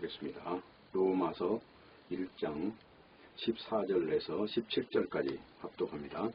보겠습니다. 로마서 1장 14절에서 17절까지 합독합니다.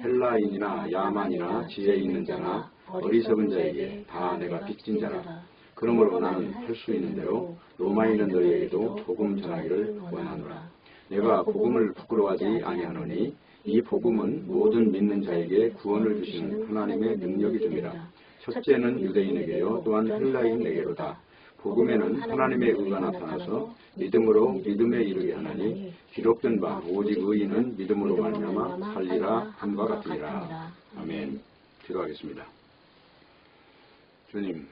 헬라인이나 야만이나 지혜 있는 자나 어리석은 자에게 다 내가 빚진 자라. 그러므로 나는 할 수 있는 대로 로마 있는 너희에게도 복음 전하기를 원하노라. 내가 복음을 부끄러워하지 아니하노니 이 복음은 모든 믿는 자에게 구원을 주시는 하나님의 능력이 됨이라. 첫째는 유대인에게요 또한 헬라인에게로다. 복음에는 하나님의 의가 나타나서 믿음으로 믿음에 이르게 하나니 기록된 바 오직 의인은 믿음으로 말미암아 살리라 함과 같으니라. 아멘. 기도하겠습니다. 주님,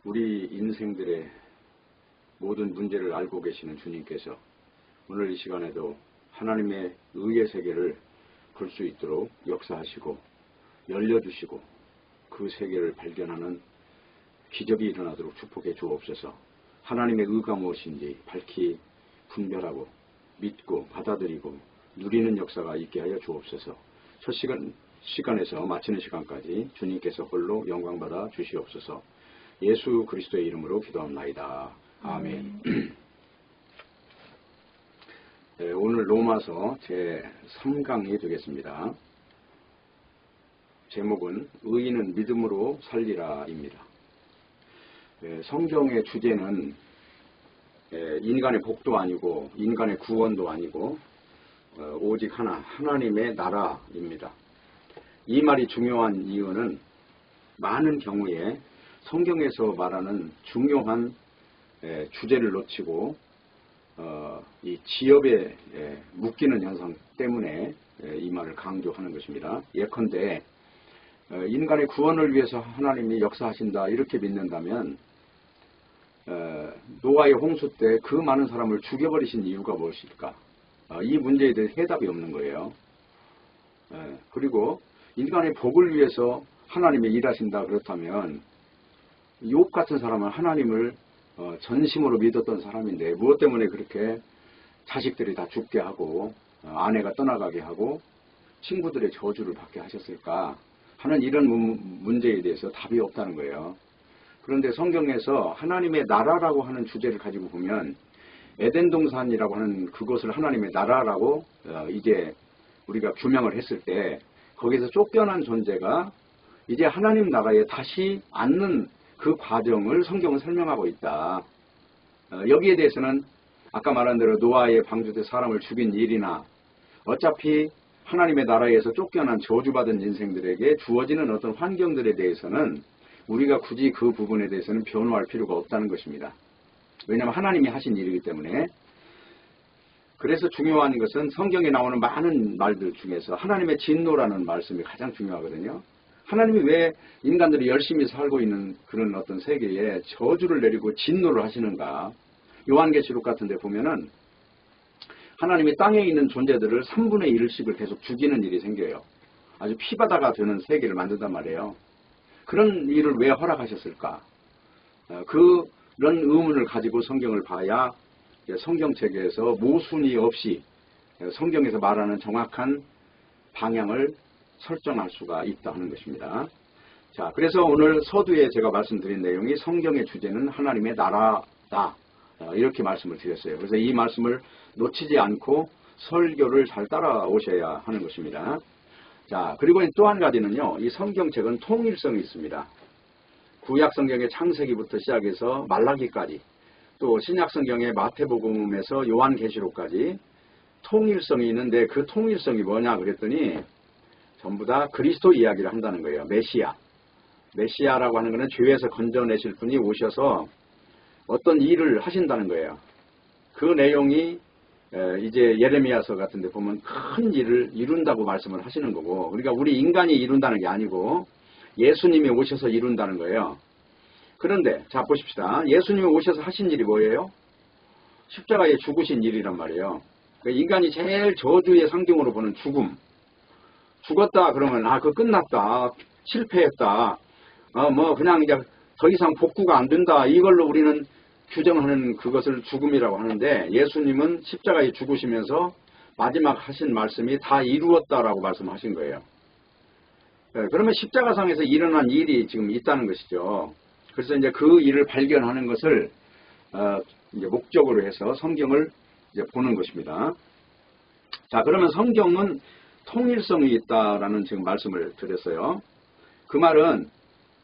우리 인생들의 모든 문제를 알고 계시는 주님께서 오늘 이 시간에도 하나님의 의의 세계를 볼 수 있도록 역사하시고 열려주시고 그 세계를 발견하는 기적이 일어나도록 축복해 주옵소서. 하나님의 의가 무엇인지 밝히 분별하고 믿고 받아들이고 누리는 역사가 있게 하여 주옵소서. 첫 시간에서 마치는 시간까지 주님께서 홀로 영광받아 주시옵소서. 예수 그리스도의 이름으로 기도합나이다. 아멘. 네, 오늘 로마서 제3강이 되겠습니다. 제목은 의인은 믿음으로 살리라입니다. 성경의 주제는 인간의 복도 아니고 인간의 구원도 아니고 오직 하나님의 나라입니다. 이 말이 중요한 이유는 많은 경우에 성경에서 말하는 중요한 주제를 놓치고 이 지엽에 묶이는 현상 때문에 이 말을 강조하는 것입니다. 예컨대 인간의 구원을 위해서 하나님이 역사하신다 이렇게 믿는다면 노아의 홍수 때 그 많은 사람을 죽여버리신 이유가 무엇일까? 이 문제에 대해 해답이 없는 거예요. 그리고 인간의 복을 위해서 하나님이 일하신다 그렇다면 욥 같은 사람은 하나님을 전심으로 믿었던 사람인데 무엇 때문에 그렇게 자식들이 다 죽게 하고 아내가 떠나가게 하고 친구들의 저주를 받게 하셨을까 하는 이런 문제에 대해서 답이 없다는 거예요. 그런데 성경에서 하나님의 나라라고 하는 주제를 가지고 보면 에덴 동산이라고 하는 그것을 하나님의 나라라고 이제 우리가 규명을 했을 때 거기서 쫓겨난 존재가 이제 하나님 나라에 다시 앉는 그 과정을 성경은 설명하고 있다. 여기에 대해서는 아까 말한 대로 노아의 방주 때 사람을 죽인 일이나 어차피 하나님의 나라에서 쫓겨난 저주받은 인생들에게 주어지는 어떤 환경들에 대해서는 우리가 굳이 그 부분에 대해서는 변호할 필요가 없다는 것입니다. 왜냐하면 하나님이 하신 일이기 때문에. 그래서 중요한 것은 성경에 나오는 많은 말들 중에서 하나님의 진노라는 말씀이 가장 중요하거든요. 하나님이 왜 인간들이 열심히 살고 있는 그런 어떤 세계에 저주를 내리고 진노를 하시는가. 요한계시록 같은 데 보면은 하나님이 땅에 있는 존재들을 3분의 1씩을 계속 죽이는 일이 생겨요. 아주 피바다가 되는 세계를 만든단 말이에요. 그런 일을 왜 허락하셨을까? 그런 의문을 가지고 성경을 봐야 성경책에서 모순이 없이 성경에서 말하는 정확한 방향을 설정할 수가 있다 하는 것입니다. 자, 그래서 오늘 서두에 제가 말씀드린 내용이 성경의 주제는 하나님의 나라다. 이렇게 말씀을 드렸어요. 그래서 이 말씀을 놓치지 않고 설교를 잘 따라오셔야 하는 것입니다. 자, 그리고 또 한 가지는요, 이 성경책은 통일성이 있습니다. 구약 성경의 창세기부터 시작해서 말라기까지, 또 신약 성경의 마태복음에서 요한계시록까지 통일성이 있는데 그 통일성이 뭐냐 그랬더니 전부 다 그리스도 이야기를 한다는 거예요. 메시아. 메시아라고 하는 것은 죄에서 건져내실 분이 오셔서 어떤 일을 하신다는 거예요. 그 내용이 이제 예레미야서 같은 데 보면 큰 일을 이룬다고 말씀을 하시는 거고, 그러니까 우리 인간이 이룬다는 게 아니고 예수님이 오셔서 이룬다는 거예요. 그런데 자 보십시다. 예수님이 오셔서 하신 일이 뭐예요? 십자가에 죽으신 일이란 말이에요. 그러니까 인간이 제일 저주의 상징으로 보는 죽음. 죽었다 그러면 그거 끝났다. 실패했다. 뭐 그냥 이제 더 이상 복구가 안 된다. 이걸로 우리는 규정하는 그것을 죽음이라고 하는데 예수님은 십자가에 죽으시면서 마지막 하신 말씀이 다 이루었다라고 말씀하신 거예요. 그러면 십자가상에서 일어난 일이 지금 있다는 것이죠. 그래서 이제 그 일을 발견하는 것을 이제 목적으로 해서 성경을 이제 보는 것입니다. 자, 그러면 성경은 통일성이 있다라는 지금 말씀을 드렸어요. 그 말은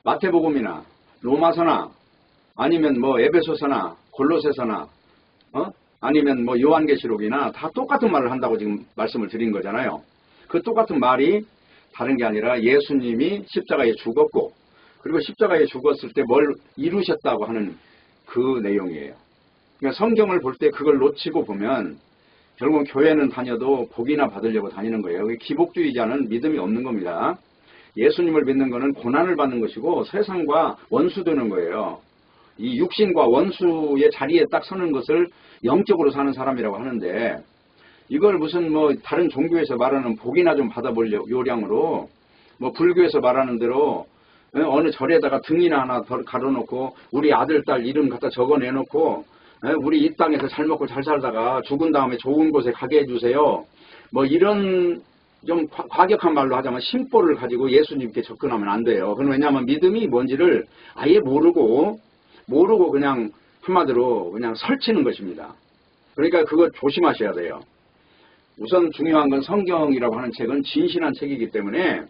마태복음이나 로마서나 아니면 뭐 에베소서나 골로새서나 아니면 뭐 요한계시록이나 다 똑같은 말을 한다고 지금 말씀을 드린 거잖아요. 그 똑같은 말이 다른 게 아니라 예수님이 십자가에 죽었고, 그리고 십자가에 죽었을 때 뭘 이루셨다고 하는 그 내용이에요. 그러니까 성경을 볼 때 그걸 놓치고 보면 결국은 교회는 다녀도 복이나 받으려고 다니는 거예요. 기복주의자는 믿음이 없는 겁니다. 예수님을 믿는 것은 고난을 받는 것이고 세상과 원수되는 거예요. 이 육신과 원수의 자리에 딱 서는 것을 영적으로 사는 사람이라고 하는데, 이걸 무슨 뭐 다른 종교에서 말하는 복이나 좀 받아볼 요량으로, 뭐 불교에서 말하는 대로 어느 절에다가 등이나 하나 가려놓고 우리 아들 딸 이름 갖다 적어내놓고 우리 이 땅에서 잘 먹고 잘 살다가 죽은 다음에 좋은 곳에 가게 해주세요, 뭐 이런 좀 과격한 말로 하자면 심보를 가지고 예수님께 접근하면 안 돼요. 그건 왜냐하면 믿음이 뭔지를 아예 모르고 그냥 한마디로 그냥 설치는 것입니다. 그러니까 그거 조심하셔야 돼요. 우선 중요한 건 성경이라고 하는 책은 진실한 책이기 때문에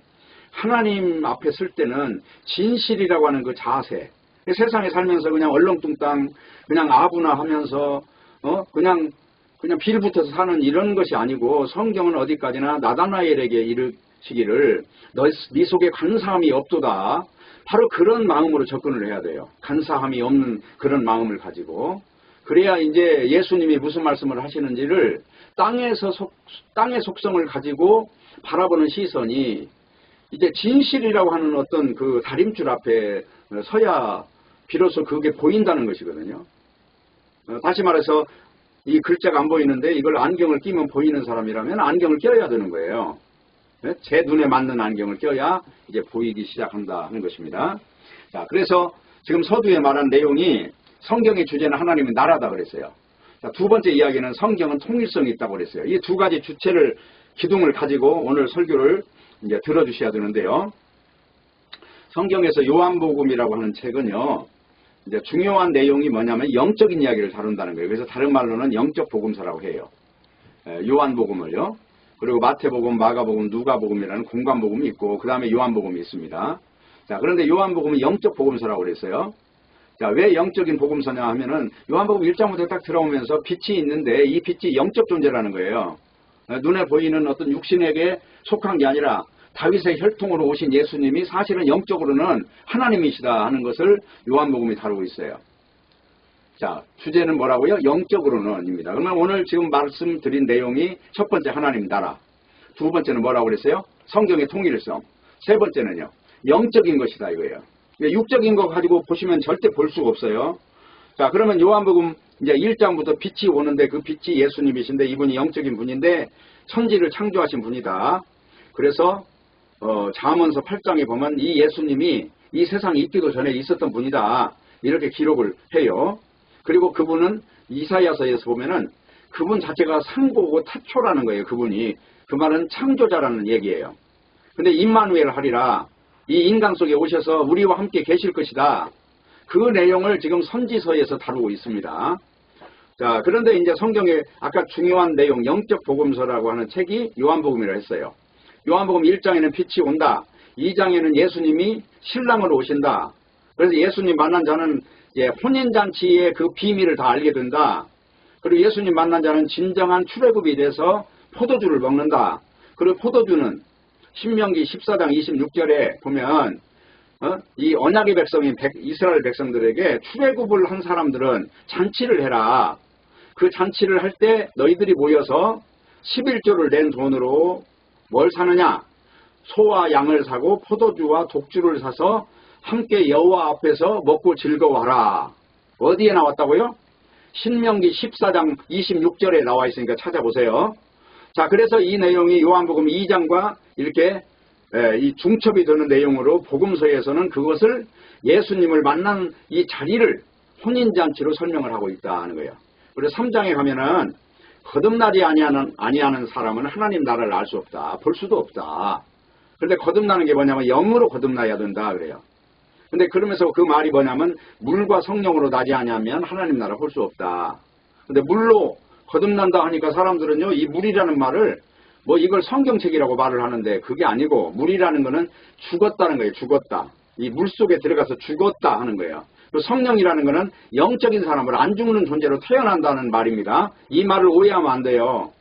하나님 앞에 쓸 때는 진실이라고 하는 그 자세, 세상에 살면서 그냥 얼렁뚱땅 그냥 아부나 하면서 그냥 빌붙어서 사는 이런 것이 아니고, 성경은 어디까지나 나다나엘에게 이르시기를 네 속에 간사함이 없도다, 바로 그런 마음으로 접근을 해야 돼요. 간사함이 없는 그런 마음을 가지고. 그래야 이제 예수님이 무슨 말씀을 하시는지를 땅의 속성을 가지고 바라보는 시선이 이제 진실이라고 하는 어떤 그 다림줄 앞에 서야 비로소 그게 보인다는 것이거든요. 다시 말해서 이 글자가 안 보이는데 이걸 안경을 끼면 보이는 사람이라면 안경을 껴야 되는 거예요. 제 눈에 맞는 안경을 껴야 이제 보이기 시작한다 하는 것입니다. 자, 그래서 지금 서두에 말한 내용이 성경의 주제는 하나님의 나라다 그랬어요. 자, 두 번째 이야기는 성경은 통일성이 있다고 그랬어요. 이 두 가지 주체를, 기둥을 가지고 오늘 설교를 이제 들어주셔야 되는데요. 성경에서 요한복음이라고 하는 책은요, 이제 중요한 내용이 뭐냐면 영적인 이야기를 다룬다는 거예요. 그래서 다른 말로는 영적 복음서라고 해요. 요한복음을요. 그리고 마태복음, 마가복음, 누가복음이라는 공관복음이 있고, 그 다음에 요한복음이 있습니다. 자, 그런데 요한복음은 영적 복음서라고 그랬어요. 자, 왜 영적인 복음서냐 하면은 요한복음 1장부터 딱 들어오면서 빛이 있는데 이 빛이 영적 존재라는 거예요. 눈에 보이는 어떤 육신에게 속한 게 아니라 다윗의 혈통으로 오신 예수님이 사실은 영적으로는 하나님이시다 하는 것을 요한복음이 다루고 있어요. 자, 주제는 뭐라고요? 영적으로는입니다. 그러면 오늘 지금 말씀드린 내용이 첫 번째 하나님 나라, 두 번째는 뭐라고 그랬어요? 성경의 통일성, 세 번째는요 영적인 것이다 이거예요. 육적인 거 가지고 보시면 절대 볼 수가 없어요. 자, 그러면 요한복음 이제 1장부터 빛이 오는데 그 빛이 예수님이신데 이분이 영적인 분인데 천지를 창조하신 분이다. 그래서 잠언서 8장에 보면 이 예수님이 이 세상에 있기도 전에 있었던 분이다 이렇게 기록을 해요. 그리고 그분은 이사야서에서 보면은 그분 자체가 상고고 타초라는 거예요. 그분이, 그 말은 창조자라는 얘기예요. 근데 임마누엘 하리라, 이 인간 속에 오셔서 우리와 함께 계실 것이다, 그 내용을 지금 선지서에서 다루고 있습니다. 자, 그런데 이제 성경에 아까 중요한 내용 영적 복음서라고 하는 책이 요한복음이라고 했어요. 요한복음 1장에는 빛이 온다, 2장에는 예수님이 신랑으로 오신다. 그래서 예수님 만난 자는 혼인잔치의 그 비밀을 다 알게 된다. 그리고 예수님 만난 자는 진정한 출애굽이 돼서 포도주를 먹는다. 그리고 포도주는 신명기 14장 26절에 보면 이 언약의 백성인 이스라엘 백성들에게 출애굽을 한 사람들은 잔치를 해라. 그 잔치를 할 때 너희들이 모여서 11조를 낸 돈으로 뭘 사느냐? 소와 양을 사고 포도주와 독주를 사서 함께 여호와 앞에서 먹고 즐거워하라. 어디에 나왔다고요? 신명기 14장 26절에 나와 있으니까 찾아보세요. 자, 그래서 이 내용이 요한복음 2장과 이렇게 이 중첩이 되는 내용으로 복음서에서는 그것을 예수님을 만난 이 자리를 혼인잔치로 설명을 하고 있다는 거예요. 그래서 3장에 가면은 거듭나지 아니하는 사람은 하나님 나라를 알 수 없다, 볼 수도 없다. 그런데 거듭나는 게 뭐냐면 영으로 거듭나야 된다 그래요. 근데 그러면서 그 말이 뭐냐면 물과 성령으로 나지 아니하면 하나님 나라 볼 수 없다. 근데 물로 거듭난다 하니까 사람들은요, 이 물이라는 말을 뭐 이걸 성경책이라고 말을 하는데 그게 아니고 물이라는 거는 죽었다는 거예요. 죽었다. 이 물 속에 들어가서 죽었다 하는 거예요. 또 성령이라는 거는 영적인 사람을 안 죽는 존재로 태어난다는 말입니다. 이 말을 오해하면 안 돼요.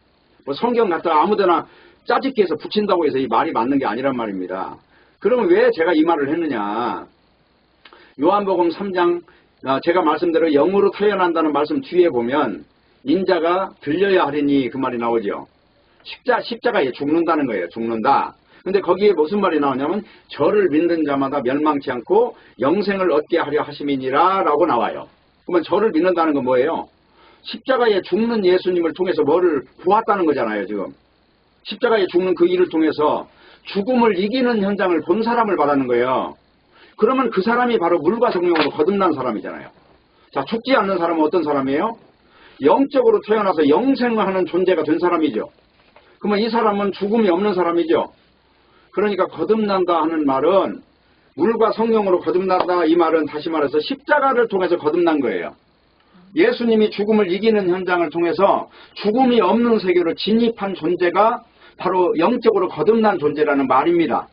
뭐 성경 갖다가 아무데나 짜집기 해서 붙인다고 해서 이 말이 맞는 게 아니란 말입니다. 그러면 왜 제가 이 말을 했느냐. 요한복음 3장 제가 말씀대로 영으로 태어난다는 말씀 뒤에 보면 인자가 들려야 하리니 그 말이 나오죠. 십자가에 죽는다는 거예요. 죽는다. 근데 거기에 무슨 말이 나오냐면 저를 믿는 자마다 멸망치 않고 영생을 얻게 하려 하심이니라 라고 나와요. 그러면 저를 믿는다는 건 뭐예요? 십자가에 죽는 예수님을 통해서 뭐를 보았다는 거잖아요. 지금 십자가에 죽는 그 일을 통해서 죽음을 이기는 현장을 본 사람을 말하는 거예요. 그러면 그 사람이 바로 물과 성령으로 거듭난 사람이잖아요. 자, 죽지 않는 사람은 어떤 사람이에요? 영적으로 태어나서 영생하는 존재가 된 사람이죠. 그러면 이 사람은 죽음이 없는 사람이죠. 그러니까 거듭난다 하는 말은 물과 성령으로 거듭난다 이 말은 다시 말해서 십자가를 통해서 거듭난 거예요. 예수님이 죽음을 이기는 현장을 통해서 죽음이 없는 세계로 진입한 존재가 바로 영적으로 거듭난 존재라는 말입니다.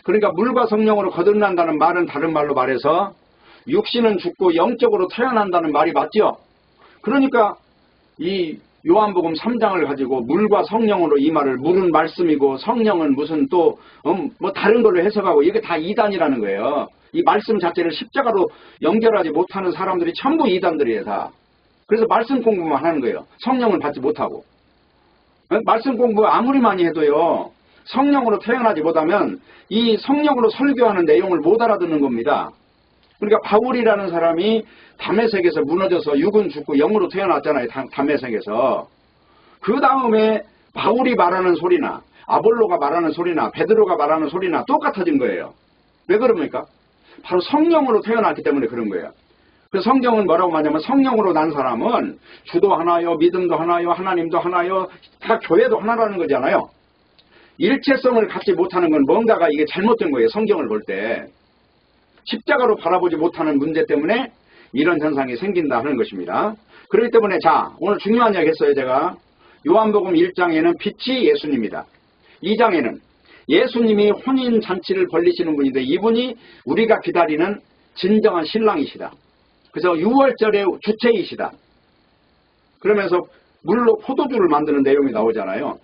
그러니까 물과 성령으로 거듭난다는 말은 다른 말로 말해서 육신은 죽고 영적으로 태어난다는 말이 맞죠. 그러니까 이 요한복음 3장을 가지고 물과 성령으로 이 말을 물은 말씀이고 성령은 무슨 또 뭐 다른 걸로 해석하고 이게 다 이단이라는 거예요. 이 말씀 자체를 십자가로 연결하지 못하는 사람들이 전부 이단들이에요. 다. 그래서 말씀 공부만 하는 거예요. 성령은 받지 못하고. 말씀 공부 아무리 많이 해도요. 성령으로 태어나지 못하면 이 성령으로 설교하는 내용을 못 알아듣는 겁니다. 그러니까 바울이라는 사람이 담에색에서 무너져서 육은 죽고 영으로 태어났잖아요. 담에색에서. 그 다음에 바울이 말하는 소리나 아볼로가 말하는 소리나 베드로가 말하는 소리나 똑같아진 거예요. 왜 그럽니까? 바로 성령으로 태어났기 때문에 그런 거예요. 그 성경은 뭐라고 말하냐면 성령으로 난 사람은 주도 하나요, 믿음도 하나요, 하나님도 하나요, 다 교회도 하나라는 거잖아요. 일체성을 갖지 못하는 건 뭔가가 이게 잘못된 거예요. 성경을 볼 때. 십자가로 바라보지 못하는 문제 때문에 이런 현상이 생긴다 하는 것입니다. 그렇기 때문에 자, 오늘 중요한 이야기 했어요. 제가 요한복음 1장에는 빛이 예수님이다. 2장에는 예수님이 혼인잔치를 벌리시는 분인데 이분이 우리가 기다리는 진정한 신랑이시다. 그래서 6월절의 주체이시다. 그러면서 물로 포도주를 만드는 내용이 나오잖아요.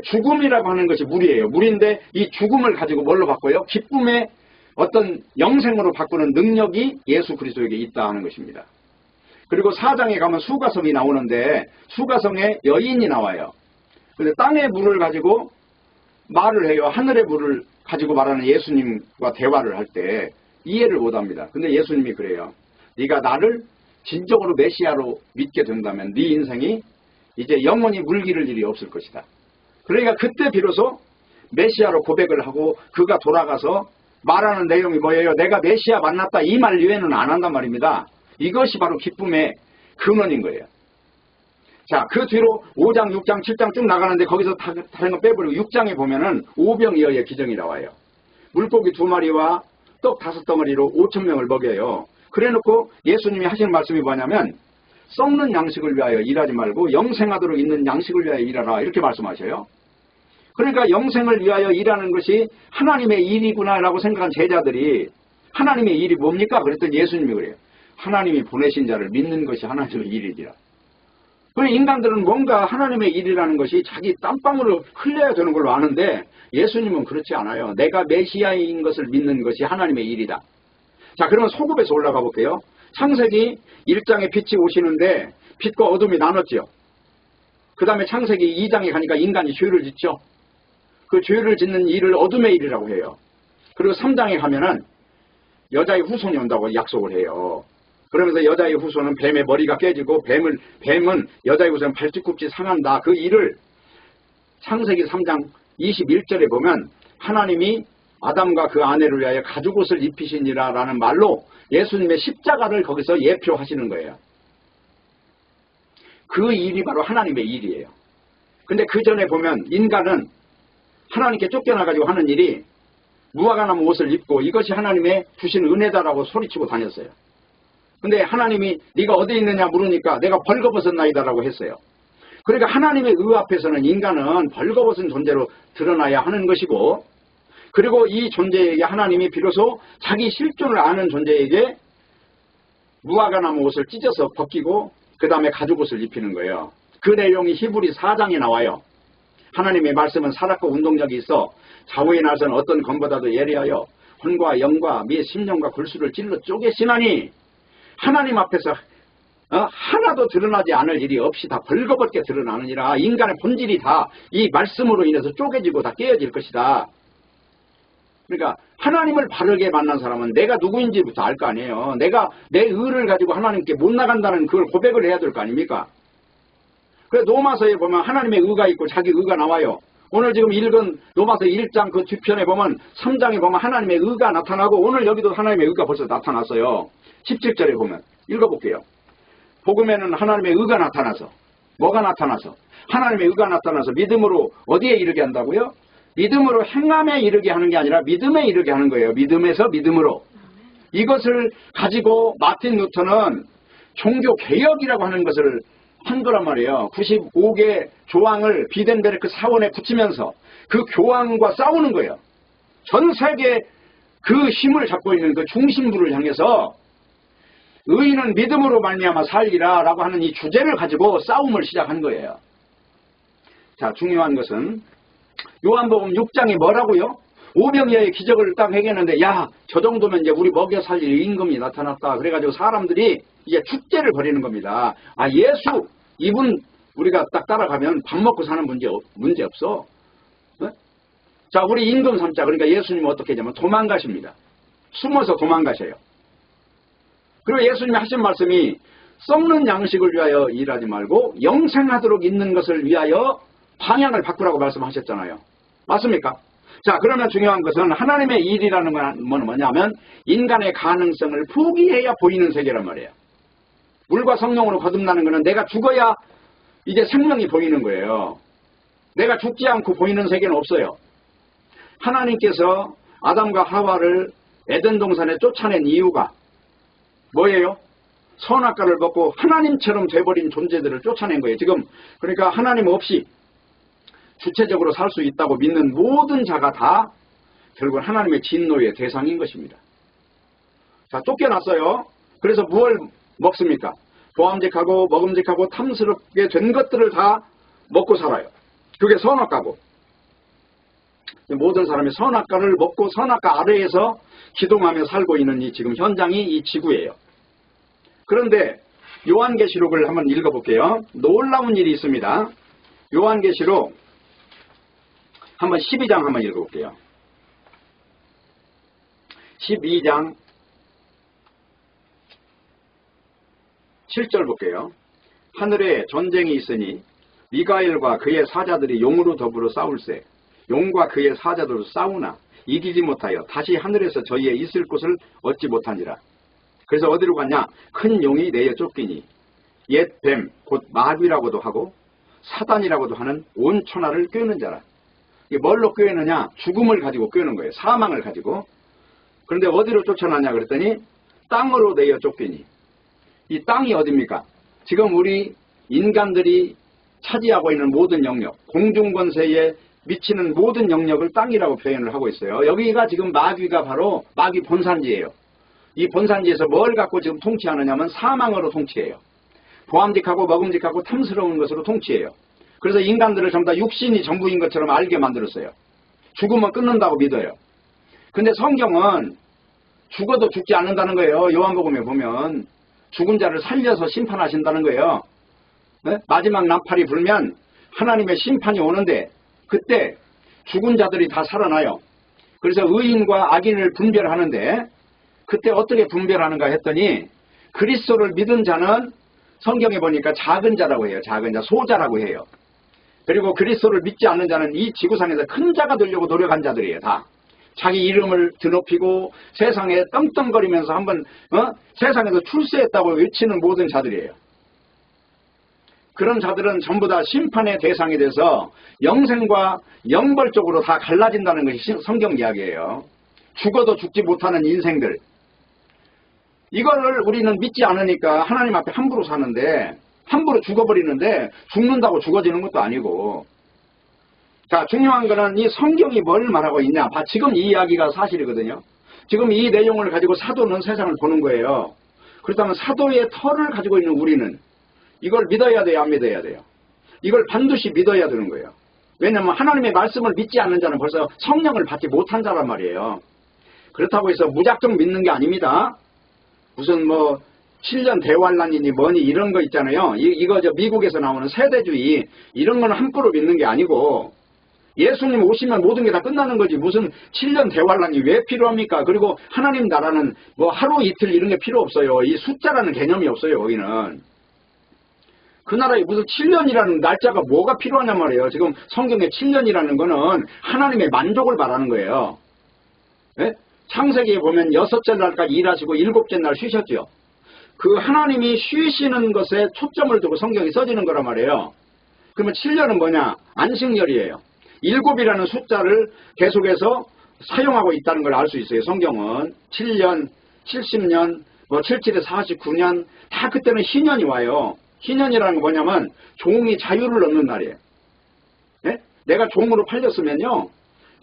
죽음이라고 하는 것이 물이에요. 물인데 이 죽음을 가지고 뭘로 바꿔요? 기쁨의 어떤 영생으로 바꾸는 능력이 예수 그리스도에게 있다 하는 것입니다. 그리고 4장에 가면 수가성이 나오는데 수가성에 여인이 나와요. 근데 땅의 물을 가지고 말을 해요. 하늘의 물을 가지고 말하는 예수님과 대화를 할 때 이해를 못합니다. 근데 예수님이 그래요. 네가 나를 진정으로 메시아로 믿게 된다면 네 인생이 이제 영원히 물 기를 일이 없을 것이다. 그러니까 그때 비로소 메시아로 고백을 하고 그가 돌아가서 말하는 내용이 뭐예요? 내가 메시아 만났다 이 말 이외에는 안 한단 말입니다. 이것이 바로 기쁨의 근원인 거예요. 자, 그 뒤로 5장, 6장, 7장 쭉 나가는데 거기서 다른 거 빼버리고 6장에 보면은 오병이어의 기정이 나와요. 물고기 2마리와 떡 5덩어리로 5,000명을 먹여요. 그래놓고 예수님이 하시는 말씀이 뭐냐면 썩는 양식을 위하여 일하지 말고 영생하도록 있는 양식을 위하여 일하라 이렇게 말씀하셔요. 그러니까 영생을 위하여 일하는 것이 하나님의 일이구나라고 생각한 제자들이 하나님의 일이 뭡니까? 그랬더니 예수님이 그래요. 하나님이 보내신 자를 믿는 것이 하나님의 일이니라. 그러니까 인간들은 뭔가 하나님의 일이라는 것이 자기 땀방울을 흘려야 되는 걸로 아는데 예수님은 그렇지 않아요. 내가 메시아인 것을 믿는 것이 하나님의 일이다. 자, 그러면 소급에서 올라가 볼게요. 창세기 1장에 빛이 오시는데 빛과 어둠이 나눴죠. 그 다음에 창세기 2장에 가니까 인간이 죄를 짓죠. 그 죄를 짓는 일을 어둠의 일이라고 해요. 그리고 3장에 가면은 여자의 후손이 온다고 약속을 해요. 그러면서 여자의 후손은 뱀의 머리가 깨지고 뱀은 여자의 후손은 발뒤꿈치 상한다. 그 일을 창세기 3장 21절에 보면 하나님이 아담과 그 아내를 위하여 가죽옷을 입히시니라 라는 말로 예수님의 십자가를 거기서 예표하시는 거예요. 그 일이 바로 하나님의 일이에요. 근데 그 전에 보면 인간은 하나님께 쫓겨나가지고 하는 일이 무화과 나무 옷을 입고 이것이 하나님의 주신 은혜다라고 소리치고 다녔어요. 근데 하나님이 네가 어디 있느냐 물으니까 내가 벌거벗었나이다라고 했어요. 그러니까 하나님의 의 앞에서는 인간은 벌거벗은 존재로 드러나야 하는 것이고, 그리고 이 존재에게 하나님이 비로소 자기 실존을 아는 존재에게 무화과 나무 옷을 찢어서 벗기고 그 다음에 가죽옷을 입히는 거예요. 그 내용이 히브리 4장에 나와요. 하나님의 말씀은 살았고 운동력이 있어 좌우에 나서는 어떤 검보다도 예리하여 혼과 영과 및 심령과 골수를 찔러 쪼개시나니, 하나님 앞에서 하나도 드러나지 않을 일이 없이 다 벌거벗게 드러나느니라. 인간의 본질이 다 이 말씀으로 인해서 쪼개지고 다 깨어질 것이다. 그러니까 하나님을 바르게 만난 사람은 내가 누구인지부터 알 거 아니에요. 내가 내 의를 가지고 하나님께 못 나간다는 그걸 고백을 해야 될 거 아닙니까? 그래서 로마서에 보면 하나님의 의가 있고 자기 의가 나와요. 오늘 지금 읽은 로마서 1장 그 뒤편에 보면 3장에 보면 하나님의 의가 나타나고, 오늘 여기도 하나님의 의가 벌써 나타났어요. 17절에 보면 읽어볼게요. 복음에는 하나님의 의가 나타나서, 뭐가 나타나서? 하나님의 의가 나타나서 믿음으로 어디에 이르게 한다고요? 믿음으로 행함에 이르게 하는 게 아니라 믿음에 이르게 하는 거예요. 믿음에서 믿음으로. 이것을 가지고 마틴 루터는 종교개혁이라고 하는 것을 한 거란 말이에요. 95개 조항을 비덴베르크 사원에 붙이면서 그 교황과 싸우는 거예요. 전 세계 그 힘을 잡고 있는 그 중심부를 향해서 의인은 믿음으로 말미암아 살리라 라고 하는 이 주제를 가지고 싸움을 시작한 거예요. 자, 중요한 것은 요한복음 6장이 뭐라고요? 오병이어의 기적을 딱 해결했는데, 야, 저 정도면 이제 우리 먹여 살릴 임금이 나타났다. 그래가지고 사람들이 이제 축제를 벌이는 겁니다. 아, 예수 이분 우리가 딱 따라가면 밥 먹고 사는 문제 없어. 네? 자, 우리 임금 삼자, 그러니까 예수님은 어떻게 하냐면 도망가십니다. 숨어서 도망가셔요. 그리고 예수님이 하신 말씀이 썩는 양식을 위하여 일하지 말고 영생하도록 있는 것을 위하여 방향을 바꾸라고 말씀하셨잖아요. 맞습니까? 자, 그러면 중요한 것은 하나님의 일이라는 건 뭐냐면 인간의 가능성을 포기해야 보이는 세계란 말이에요. 물과 성령으로 거듭나는 것은 내가 죽어야 이제 생명이 보이는 거예요. 내가 죽지 않고 보이는 세계는 없어요. 하나님께서 아담과 하와를 에덴 동산에 쫓아낸 이유가 뭐예요? 선악과를 먹고 하나님처럼 돼버린 존재들을 쫓아낸 거예요. 지금 그러니까 하나님 없이 주체적으로 살 수 있다고 믿는 모든 자가 다 결국 하나님의 진노의 대상인 것입니다. 자, 쫓겨났어요. 그래서 무엇을 먹습니까? 보암직하고 먹음직하고 탐스럽게 된 것들을 다 먹고 살아요. 그게 선악과고, 모든 사람이 선악과를 먹고 선악과 아래에서 기동하며 살고 있는 이 지금 현장이 이 지구예요. 그런데 요한계시록을 한번 읽어볼게요. 놀라운 일이 있습니다. 요한계시록 한번 12장 한번 읽어볼게요. 12장 7절 볼게요. 하늘에 전쟁이 있으니 미가엘과 그의 사자들이 용으로 더불어 싸울세. 용과 그의 사자들로 싸우나 이기지 못하여 다시 하늘에서 저희의 있을 곳을 얻지 못하니라. 그래서 어디로 갔냐? 큰 용이 내어 쫓기니 옛 뱀 곧 마귀라고도 하고 사단이라고도 하는 온 천하를 꿰는 자라. 이게 뭘로 꿰느냐? 죽음을 가지고 꿰는 거예요. 사망을 가지고. 그런데 어디로 쫓아나냐 그랬더니 땅으로 내어 쫓기니, 이 땅이 어디입니까? 지금 우리 인간들이 차지하고 있는 모든 영역, 공중권세에 미치는 모든 영역을 땅이라고 표현을 하고 있어요. 여기가 지금 마귀가 바로 마귀 본산지예요. 이 본산지에서 뭘 갖고 지금 통치하느냐면 사망으로 통치해요. 보암직하고 먹음직하고 탐스러운 것으로 통치해요. 그래서 인간들을 전부 다 육신이 전부인 것처럼 알게 만들었어요. 죽으면 끊는다고 믿어요. 근데 성경은 죽어도 죽지 않는다는 거예요. 요한복음에 보면 죽은 자를 살려서 심판하신다는 거예요. 네? 마지막 나팔이 불면 하나님의 심판이 오는데 그때 죽은 자들이 다 살아나요. 그래서 의인과 악인을 분별하는데 그때 어떻게 분별하는가 했더니 그리스도를 믿은 자는 성경에 보니까 작은 자라고 해요. 작은 자, 소자라고 해요. 그리고 그리스도를 믿지 않는 자는 이 지구상에서 큰 자가 되려고 노력한 자들이에요. 다. 자기 이름을 드높이고 세상에 떵떵거리면서 한번 세상에서 출세했다고 외치는 모든 자들이에요. 그런 자들은 전부 다 심판의 대상이 돼서 영생과 영벌 쪽으로 다 갈라진다는 것이 성경 이야기예요. 죽어도 죽지 못하는 인생들. 이거를 우리는 믿지 않으니까 하나님 앞에 함부로 사는데, 함부로 죽어버리는데, 죽는다고 죽어지는 것도 아니고. 자, 중요한 거는 이 성경이 뭘 말하고 있냐. 지금 이 이야기가 사실이거든요. 지금 이 내용을 가지고 사도는 세상을 보는 거예요. 그렇다면 사도의 털을 가지고 있는 우리는 이걸 믿어야 돼요, 안 믿어야 돼요? 이걸 반드시 믿어야 되는 거예요. 왜냐하면 하나님의 말씀을 믿지 않는 자는 벌써 성령을 받지 못한 자란 말이에요. 그렇다고 해서 무작정 믿는 게 아닙니다. 무슨 7년 대환란이니 뭐니 이런 거 있잖아요. 이거 미국에서 나오는 세대주의 이런 거는 함부로 믿는 게 아니고, 예수님 오시면 모든 게 다 끝나는 거지 무슨 7년 대환란이 왜 필요합니까? 그리고 하나님 나라는 하루 이틀 이런 게 필요 없어요. 이 숫자라는 개념이 없어요. 여기는 그 나라에 무슨 7년이라는 날짜가 뭐가 필요하냔 말이에요. 지금 성경에 7년이라는 거는 하나님의 만족을 말하는 거예요. 네? 창세기에 보면 6째 날까지 일하시고 7째 날 쉬셨죠. 그 하나님이 쉬시는 것에 초점을 두고 성경이 써지는 거란 말이에요. 그러면 7년은 뭐냐? 안식년이에요. 7이라는 숫자를 계속해서 사용하고 있다는 걸 알 수 있어요. 성경은 7년, 70년, 77에 49년 다 그때는 희년이 와요. 희년이라는 건 뭐냐면 종이 자유를 얻는 날이에요. 네? 내가 종으로 팔렸으면요,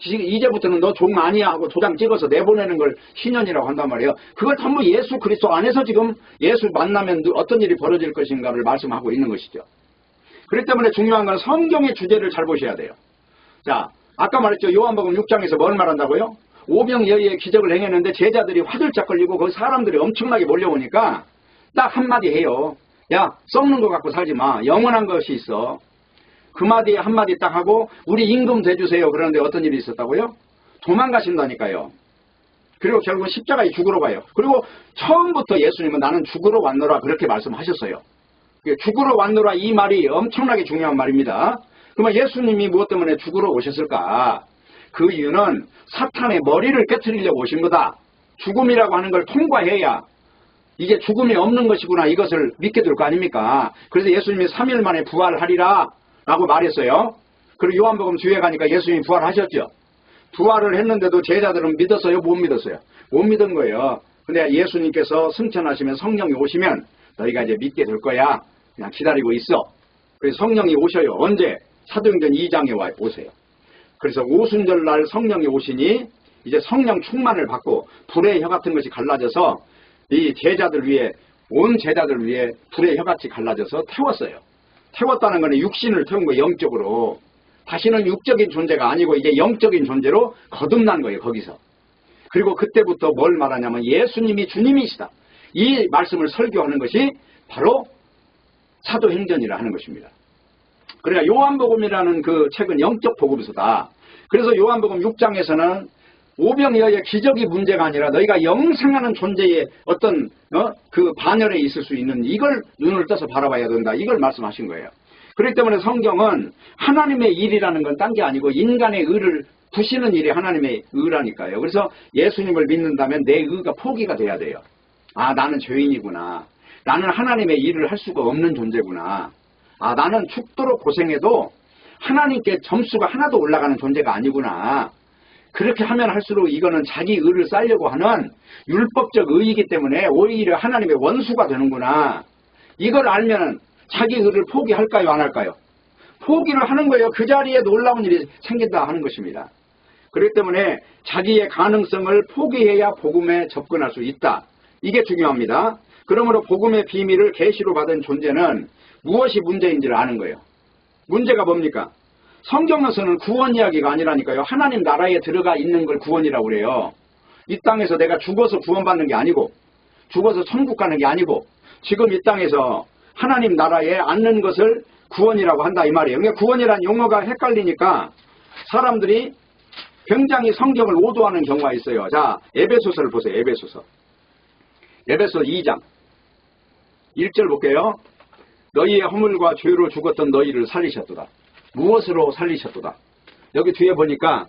이제부터는 너 종 아니야 하고 도장 찍어서 내보내는 걸 희년이라고 한단 말이에요. 그걸 전부 예수 그리스도 안에서 지금 예수 만나면 어떤 일이 벌어질 것인가를 말씀하고 있는 것이죠. 그렇기 때문에 중요한 건 성경의 주제를 잘 보셔야 돼요. 자, 아까 말했죠. 요한복음 6장에서 뭘 말한다고요? 오병이어의 기적을 행했는데 제자들이 화들짝 걸리고 거기 사람들이 엄청나게 몰려오니까 딱 한마디 해요. 야, 썩는 거 갖고 살지 마. 영원한 것이 있어. 그 마디 한마디 딱 하고 우리 임금 대주세요. 그러는데 어떤 일이 있었다고요? 도망가신다니까요. 그리고 결국 십자가에 죽으러 가요. 그리고 처음부터 예수님은 나는 죽으러 왔노라 그렇게 말씀하셨어요. 죽으러 왔노라 이 말이 엄청나게 중요한 말입니다. 그러면 예수님이 무엇 때문에 죽으러 오셨을까? 그 이유는 사탄의 머리를 깨트리려고 오신 거다. 죽음이라고 하는 걸 통과해야 이게 죽음이 없는 것이구나 이것을 믿게 될 거 아닙니까? 그래서 예수님이 3일 만에 부활하리라 라고 말했어요. 그리고 요한복음 뒤에 가니까 예수님이 부활하셨죠. 부활을 했는데도 제자들은 믿었어요? 못 믿었어요? 못 믿은 거예요. 근데 예수님께서 승천하시면 성령이 오시면 너희가 이제 믿게 될 거야. 그냥 기다리고 있어. 그래서 성령이 오셔요. 언제? 사도행전 2장에 오세요. 그래서 오순절날 성령이 오시니 이제 성령 충만을 받고 불의 혀 같은 것이 갈라져서 이 제자들 위에, 온 제자들 위에 불의 혀같이 갈라져서 태웠어요. 태웠다는 거는 육신을 태운 거예요. 영적으로. 다시는 육적인 존재가 아니고 이제 영적인 존재로 거듭난 거예요. 거기서. 그리고 그때부터 뭘 말하냐면 예수님이 주님이시다. 이 말씀을 설교하는 것이 바로 사도행전이라 하는 것입니다. 그러니까 요한복음이라는 그 책은 영적 복음서다. 그래서 요한복음 6장에서는 오병이어의 기적이 문제가 아니라 너희가 영생하는 존재의 어떤 그 반열에 있을 수 있는 이걸 눈을 떠서 바라봐야 된다. 이걸 말씀하신 거예요. 그렇기 때문에 성경은 하나님의 일이라는 건 딴 게 아니고 인간의 의를 부시는 일이 하나님의 의라니까요. 그래서 예수님을 믿는다면 내 의가 포기가 돼야 돼요. 아, 나는 죄인이구나. 나는 하나님의 일을 할 수가 없는 존재구나. 아, 나는 죽도록 고생해도 하나님께 점수가 하나도 올라가는 존재가 아니구나. 그렇게 하면 할수록 이거는 자기 의를 쌓으려고 하는 율법적 의이기 때문에 오히려 하나님의 원수가 되는구나. 이걸 알면 자기 의를 포기할까요? 안 할까요? 포기를 하는 거예요. 그 자리에 놀라운 일이 생긴다 하는 것입니다. 그렇기 때문에 자기의 가능성을 포기해야 복음에 접근할 수 있다. 이게 중요합니다. 그러므로 복음의 비밀을 계시로 받은 존재는 무엇이 문제인지를 아는 거예요. 문제가 뭡니까? 성경에서는 구원 이야기가 아니라니까요. 하나님 나라에 들어가 있는 걸 구원이라고 그래요. 이 땅에서 내가 죽어서 구원받는 게 아니고 죽어서 천국 가는 게 아니고 지금 이 땅에서 하나님 나라에 앉는 것을 구원이라고 한다 이 말이에요. 그러니까 구원이라는 용어가 헷갈리니까 사람들이 굉장히 성경을 오도하는 경우가 있어요. 자, 에베소서를 보세요. 에베소서 2장 1절 볼게요. 너희의 허물과 죄로 죽었던 너희를 살리셨도다. 무엇으로 살리셨도다. 여기 뒤에 보니까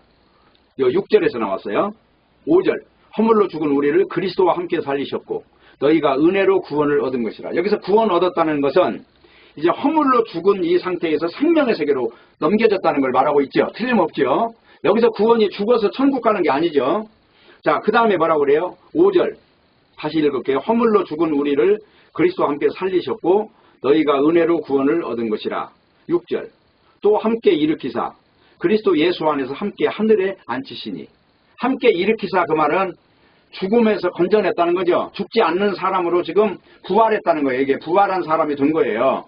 6절에서 나왔어요. 5절 허물로 죽은 우리를 그리스도와 함께 살리셨고 너희가 은혜로 구원을 얻은 것이라. 여기서 구원 얻었다는 것은 이제 허물로 죽은 이 상태에서 생명의 세계로 넘겨졌다는 걸 말하고 있죠. 틀림없죠. 여기서 구원이 죽어서 천국 가는 게 아니죠. 자, 그 다음에 뭐라고 그래요? 5절 다시 읽을게요. 허물로 죽은 우리를 그리스도와 함께 살리셨고 너희가 은혜로 구원을 얻은 것이라. 6절 또 함께 일으키사 그리스도 예수 안에서 함께 하늘에 앉히시니. 함께 일으키사, 그 말은 죽음에서 건져냈다는 거죠. 죽지 않는 사람으로 지금 부활했다는 거예요. 이게 부활한 사람이 된 거예요.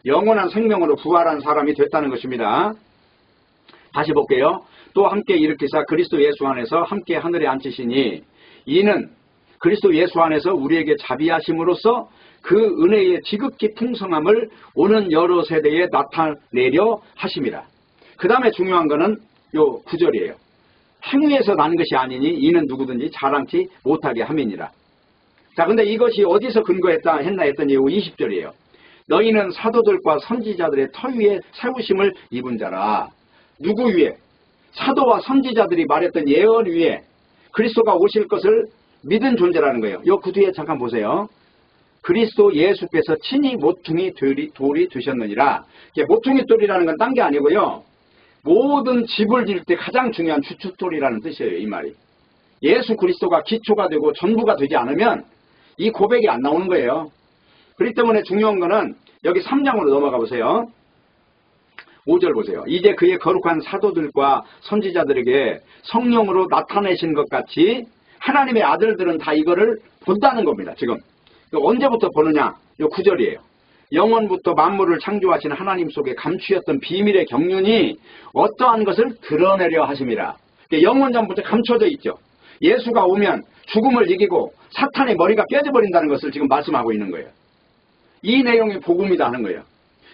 영원한 생명으로 부활한 사람이 됐다는 것입니다. 다시 볼게요. 또 함께 일으키사 그리스도 예수 안에서 함께 하늘에 앉히시니 이는 그리스도 예수 안에서 우리에게 자비하심으로써 그 은혜의 지극히 풍성함을 오는 여러 세대에 나타내려 하심이라. 그 다음에 중요한 거는 요 9절이에요. 행위에서 난 것이 아니니 이는 누구든지 자랑치 못하게 함이니라. 자, 근데 이것이 어디서 근거했다 했나 했더니 20절이에요. 너희는 사도들과 선지자들의 터 위에 세우심을 입은 자라. 누구 위에? 사도와 선지자들이 말했던 예언 위에 그리스도가 오실 것을 믿은 존재라는 거예요. 요 그 뒤에 잠깐 보세요. 그리스도 예수께서 친히 모퉁이 돌이 되셨느니라. 모퉁이 돌이라는 건 딴 게 아니고요. 모든 집을 지을 때 가장 중요한 주춧돌이라는 뜻이에요. 이 말이. 예수 그리스도가 기초가 되고 전부가 되지 않으면 이 고백이 안 나오는 거예요. 그렇기 때문에 중요한 거는 여기 3장으로 넘어가 보세요. 5절 보세요. 이제 그의 거룩한 사도들과 선지자들에게 성령으로 나타내신 것 같이 하나님의 아들들은 다 이거를 본다는 겁니다. 지금 언제부터 보느냐? 요 9절이에요. 영원부터 만물을 창조하신 하나님 속에 감추었던 비밀의 경륜이 어떠한 것을 드러내려 하심이라. 영원전부터 감춰져 있죠. 예수가 오면 죽음을 이기고 사탄의 머리가 깨져버린다는 것을 지금 말씀하고 있는 거예요. 이 내용이 복음이다 하는 거예요.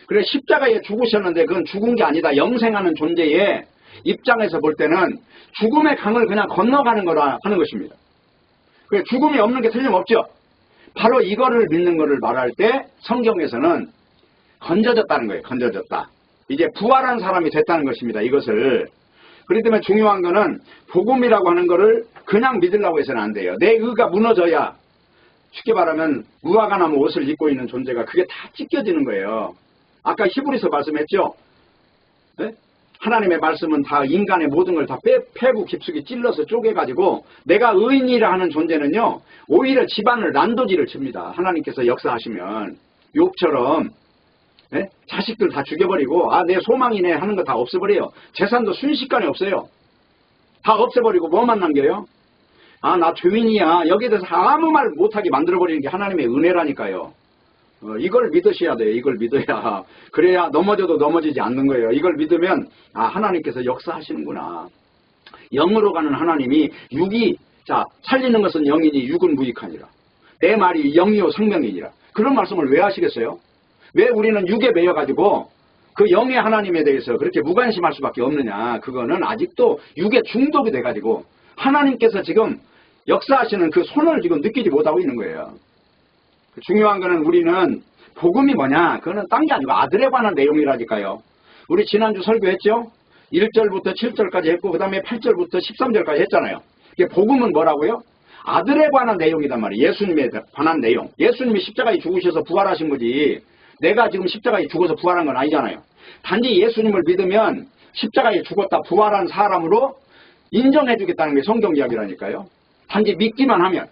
그래서 십자가에 죽으셨는데 그건 죽은 게 아니다. 영생하는 존재의 입장에서 볼 때는 죽음의 강을 그냥 건너가는 거라 하는 것입니다. 그래서 죽음이 없는 게 틀림없죠. 바로 이거를 믿는 거를 말할 때 성경에서는 건져졌다는 거예요. 건져졌다. 이제 부활한 사람이 됐다는 것입니다. 이것을. 그렇기 때문에 중요한 거는 복음이라고 하는 거를 그냥 믿으려고 해서는 안 돼요. 내 의가 무너져야 쉽게 말하면 무화과 나무 옷을 입고 있는 존재가 그게 다 찢겨지는 거예요. 아까 히브리서 말씀했죠. 네? 하나님의 말씀은 다 인간의 모든 걸 다 패고 깊숙이 찔러서 쪼개가지고 내가 의인이라 하는 존재는요. 오히려 집안을 난도질을 칩니다. 하나님께서 역사하시면. 욥처럼 네? 자식들 다 죽여버리고 내 소망이네 하는 거 다 없애버려요. 재산도 순식간에 없어요. 다 없애버리고 뭐만 남겨요? 나 죄인이야. 여기에 대해서 아무 말 못하게 만들어버리는 게 하나님의 은혜라니까요. 이걸 믿으셔야 돼요. 이걸 믿어야. 그래야 넘어져도 넘어지지 않는 거예요. 이걸 믿으면 하나님께서 역사하시는구나. 영으로 가는 하나님이 육이 살리는 것은 영이니 육은 무익하니라. 내 말이 영이요 생명이니라. 그런 말씀을 왜 하시겠어요? 왜 우리는 육에 매여가지고 그 영의 하나님에 대해서 그렇게 무관심할 수밖에 없느냐. 그거는 아직도 육에 중독이 돼가지고 하나님께서 지금 역사하시는 그 손을 지금 느끼지 못하고 있는 거예요. 중요한 거는 우리는 복음이 뭐냐? 그거는 딴 게 아니고 아들에 관한 내용이라니까요. 우리 지난주 설교했죠? 1절부터 7절까지 했고 그 다음에 8절부터 13절까지 했잖아요. 이게 복음은 뭐라고요? 아들에 관한 내용이단 말이에요. 예수님에 관한 내용. 예수님이 십자가에 죽으셔서 부활하신 거지 내가 지금 십자가에 죽어서 부활한 건 아니잖아요. 단지 예수님을 믿으면 십자가에 죽었다 부활한 사람으로 인정해 주겠다는 게 성경 이야기라니까요. 단지 믿기만 하면.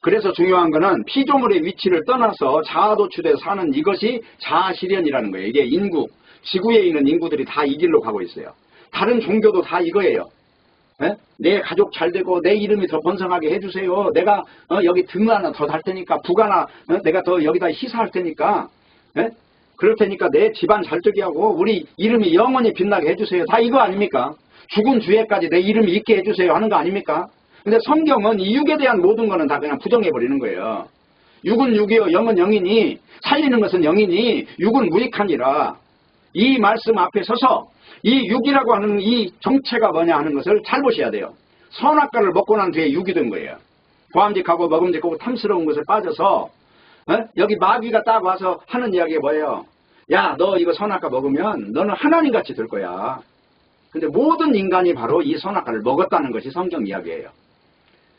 그래서 중요한 거는 피조물의 위치를 떠나서 자아도취돼 사는 이것이 자아실현이라는 거예요. 이게 인구, 지구에 있는 인구들이 다 이 길로 가고 있어요. 다른 종교도 다 이거예요. 네? 내 가족 잘 되고 내 이름이 더 번성하게 해주세요. 내가 여기 등 하나 더 달 테니까 북 하나 내가 더 여기다 희사할 테니까 네? 그럴 테니까 내 집안 잘 되게 하고 우리 이름이 영원히 빛나게 해주세요. 다 이거 아닙니까? 죽은 주에까지 내 이름이 있게 해주세요 하는 거 아닙니까? 근데 성경은 이 육에 대한 모든 거는 다 그냥 부정해버리는 거예요. 육은 육이요 영은 영이니 살리는 것은 영이니 육은 무익하니라. 이 말씀 앞에 서서 이 육이라고 하는 이 정체가 뭐냐 하는 것을 잘 보셔야 돼요. 선악과를 먹고 난 뒤에 육이 된 거예요. 보암직하고 먹음직하고 탐스러운 것에 빠져서 여기 마귀가 딱 와서 하는 이야기가 뭐예요? 야, 너 이거 선악과 먹으면 너는 하나님같이 될 거야. 근데 모든 인간이 바로 이 선악과를 먹었다는 것이 성경 이야기예요.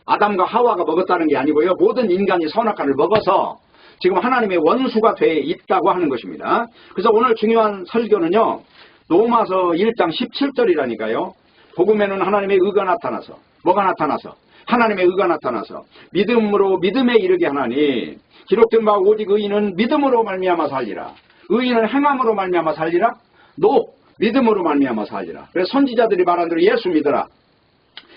아담과 하와가 먹었다는 게 아니고요. 모든 인간이 선악과를 먹어서 지금 하나님의 원수가 돼 있다고 하는 것입니다. 그래서 오늘 중요한 설교는요. 로마서 1장 17절이라니까요. 복음에는 하나님의 의가 나타나서 뭐가 나타나서 하나님의 의가 나타나서 믿음으로 믿음에 이르게 하나니 기록된 바 오직 의인은 믿음으로 말미암아 살리라. 의인은 행함으로 말미암아 살리라. 믿음으로 말미암아 살리라. 그래서 선지자들이 말한 대로 예수 믿어라.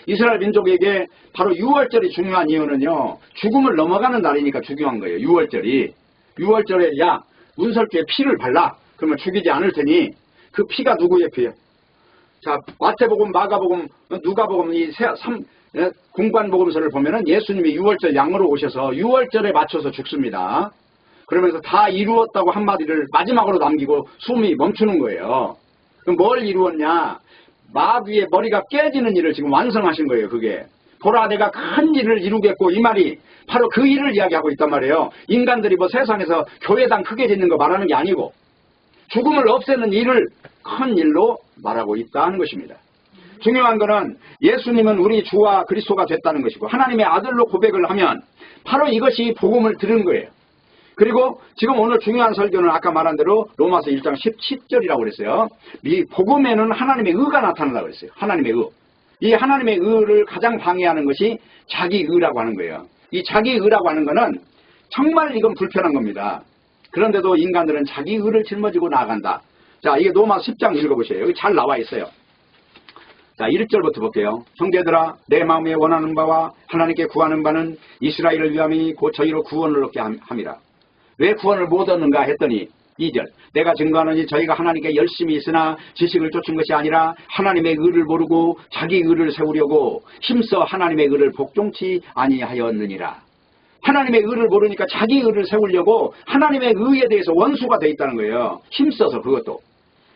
이스라엘 민족에게 바로 유월절이 중요한 이유는요, 죽음을 넘어가는 날이니까 중요한 거예요. 유월절에 야 문설주에 피를 발라. 그러면 죽이지 않을 테니 그 피가 누구의 피예요? 자, 마태복음, 마가복음, 누가복음 이 공관복음서를 보면은 예수님이 유월절 양으로 오셔서 유월절에 맞춰서 죽습니다. 그러면서 다 이루었다고 한마디를 마지막으로 남기고 숨이 멈추는 거예요. 그럼 뭘 이루었냐? 마귀의 머리가 깨지는 일을 지금 완성하신 거예요. 그게 보라 내가 큰 일을 이루겠고, 이 말이 바로 그 일을 이야기하고 있단 말이에요. 인간들이 뭐 세상에서 교회당 크게 짓는 거 말하는 게 아니고 죽음을 없애는 일을 큰 일로 말하고 있다는 것입니다. 중요한 거는 예수님은 우리 주와 그리스도가 됐다는 것이고 하나님의 아들로 고백을 하면 바로 이것이 복음을 들은 거예요. 그리고 지금 오늘 중요한 설교는 아까 말한 대로 로마서 1장 17절이라고 그랬어요. 이 복음에는 하나님의 의가 나타난다고 그랬어요. 하나님의 의. 이 하나님의 의를 가장 방해하는 것이 자기 의라고 하는 거예요. 이 자기 의라고 하는 거는 정말 이건 불편한 겁니다. 그런데도 인간들은 자기 의를 짊어지고 나아간다. 자, 이게 로마 10장 읽어보세요. 여기 잘 나와 있어요. 자, 1절부터 볼게요. 형제들아, 내 마음에 원하는 바와 하나님께 구하는 바는 이스라엘을 위함이 곧 저희로 구원을 얻게 함이라. 왜 구원을 못 얻는가 했더니 2절, 내가 증거하노니 저희가 하나님께 열심히 있으나 지식을 쫓은 것이 아니라 하나님의 의를 모르고 자기 의를 세우려고 힘써 하나님의 의를 복종치 아니하였느니라. 하나님의 의를 모르니까 자기 의를 세우려고 하나님의 의에 대해서 원수가 돼 있다는 거예요. 힘써서. 그것도.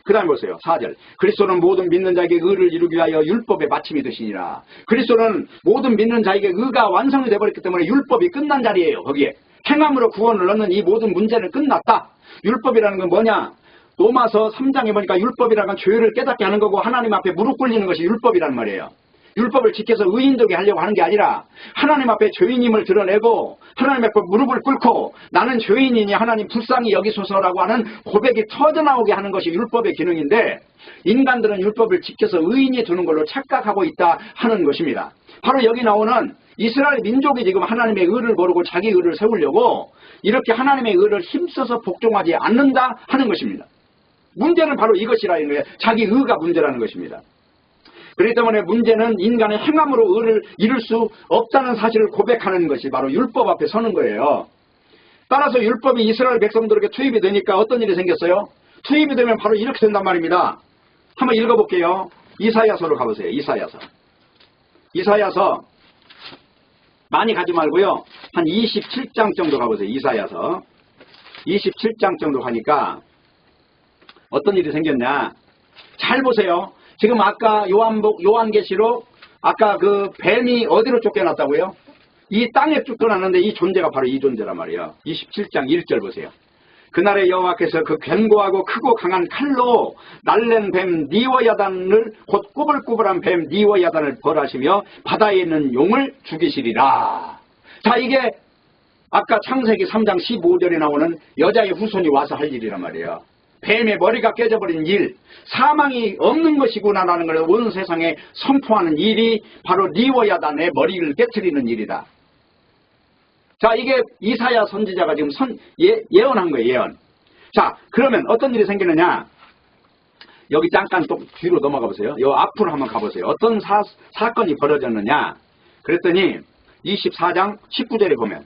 그 다음에 보세요. 4절. 그리스도는 모든 믿는 자에게 의를 이루기 위하여 율법의 마침이 되시니라. 그리스도는 모든 믿는 자에게 의가 완성이 되어버렸기 때문에 율법이 끝난 자리예요. 거기에 행함으로 구원을 얻는 이 모든 문제는 끝났다. 율법이라는 건 뭐냐? 로마서 3장에 보니까 율법이라는 건 죄를 깨닫게 하는 거고 하나님 앞에 무릎 꿇리는 것이 율법이란 말이에요. 율법을 지켜서 의인되게 하려고 하는 게 아니라 하나님 앞에 죄인임을 드러내고 하나님 앞에 무릎을 꿇고 나는 죄인이니 하나님 불쌍히 여기소서라고 하는 고백이 터져나오게 하는 것이 율법의 기능인데, 인간들은 율법을 지켜서 의인이 되는 걸로 착각하고 있다 하는 것입니다. 바로 여기 나오는 이스라엘 민족이 지금 하나님의 의를 모르고 자기 의를 세우려고 이렇게 하나님의 의를 힘써서 복종하지 않는다 하는 것입니다. 문제는 바로 이것이라는 거예요. 자기 의가 문제라는 것입니다. 그렇기 때문에 문제는 인간의 행함으로 의를 이룰 수 없다는 사실을 고백하는 것이 바로 율법 앞에 서는 거예요. 따라서 율법이 이스라엘 백성들에게 투입이 되니까 어떤 일이 생겼어요? 투입이 되면 바로 이렇게 된단 말입니다. 한번 읽어볼게요. 이사야서로 가보세요. 이사야서 많이 가지 말고요. 한 27장 정도 가보세요. 이사야서 27장 정도 가니까 어떤 일이 생겼냐. 잘 보세요. 지금 아까 요한계시록 아까 그 뱀이 어디로 쫓겨났다고요? 이 땅에 쫓겨났는데 이 존재가 바로 이 존재란 말이에요. 27장 1절 보세요. 그날에 여호와께서 그 견고하고 크고 강한 칼로 날랜 뱀 니워야단을 곧 꾸불꾸불한 뱀 니워야단을 벌하시며 바다에 있는 용을 죽이시리라. 자, 이게 아까 창세기 3장 15절에 나오는 여자의 후손이 와서 할 일이란 말이에요. 뱀의 머리가 깨져버린 일, 사망이 없는 것이구나라는 걸 온 세상에 선포하는 일이 바로 니워야단의 머리를 깨트리는 일이다. 자, 이게 이사야 선지자가 지금 예언한 거예요. 예언. 자, 그러면 어떤 일이 생기느냐. 여기 잠깐 또 뒤로 넘어가 보세요. 요 앞으로 한번 가보세요. 어떤 사건이 벌어졌느냐. 그랬더니 24장 19절에 보면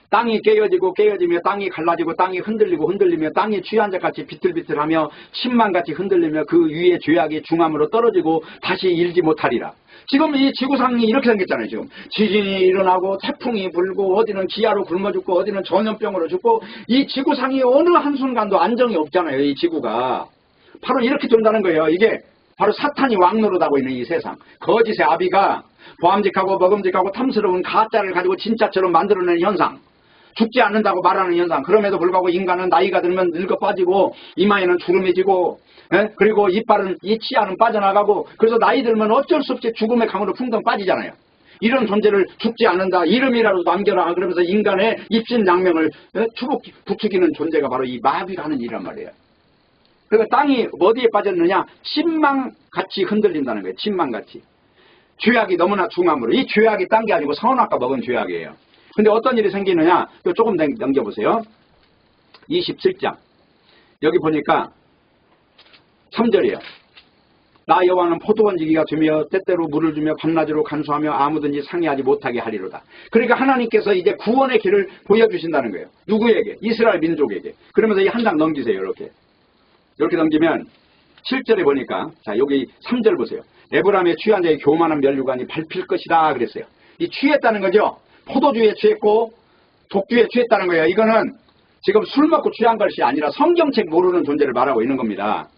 땅이 깨어지며 땅이 갈라지고 땅이 흔들리며 땅이 취한자같이 비틀비틀하며 침망같이 흔들리며 그 위에 죄악이 중함으로 떨어지고 다시 일지 못하리라. 지금 이 지구상이 이렇게 생겼잖아요. 지금 지진이 일어나고 태풍이 불고 어디는 기아로 굶어 죽고 어디는 전염병으로 죽고 이 지구상이 어느 한순간도 안정이 없잖아요. 이 지구가 바로 이렇게 된다는 거예요. 이게 바로 사탄이 왕노릇하고 있는 이 세상, 거짓의 아비가 보암직하고 먹음직하고 탐스러운 가짜를 가지고 진짜처럼 만들어내는 현상, 죽지 않는다고 말하는 현상. 그럼에도 불구하고 인간은 나이가 들면 늙어 빠지고 이마에는 주름이 지고 그리고 이빨은 이 치아는 빠져나가고, 그래서 나이 들면 어쩔 수 없이 죽음의 강으로 풍덩 빠지잖아요. 이런 존재를 죽지 않는다, 이름이라도 남겨라 그러면서 인간의 입신양명을 부추기는 존재가 바로 이 마귀가 하는 일이란 말이에요. 그러니까 땅이 어디에 빠졌느냐? 침망같이 흔들린다는 거예요. 침망같이. 죄악이 너무나 중함으로. 이 죄악이 딴 게 아니고 선악과 먹은 죄악이에요. 근데 어떤 일이 생기느냐? 조금 넘겨보세요. 27장. 여기 보니까 3절이에요. 나 여호와는 포도원 지기가 되며 때때로 물을 주며 밤낮으로 간수하며 아무든지 상의하지 못하게 하리로다. 그러니까 하나님께서 이제 구원의 길을 보여주신다는 거예요. 누구에게? 이스라엘 민족에게. 그러면서 이 한 장 넘기세요. 이렇게 넘기면 7절에 보니까 자 여기 3절 보세요. 에브라임의 취한 자의 교만한 면류관이 밟힐 것이다 그랬어요. 이 취했다는 거죠. 포도주에 취했고 독주에 취했다는 거예요. 이거는 지금 술 먹고 취한 것이 아니라 성경책 모르는 존재를 말하고 있는 겁니다.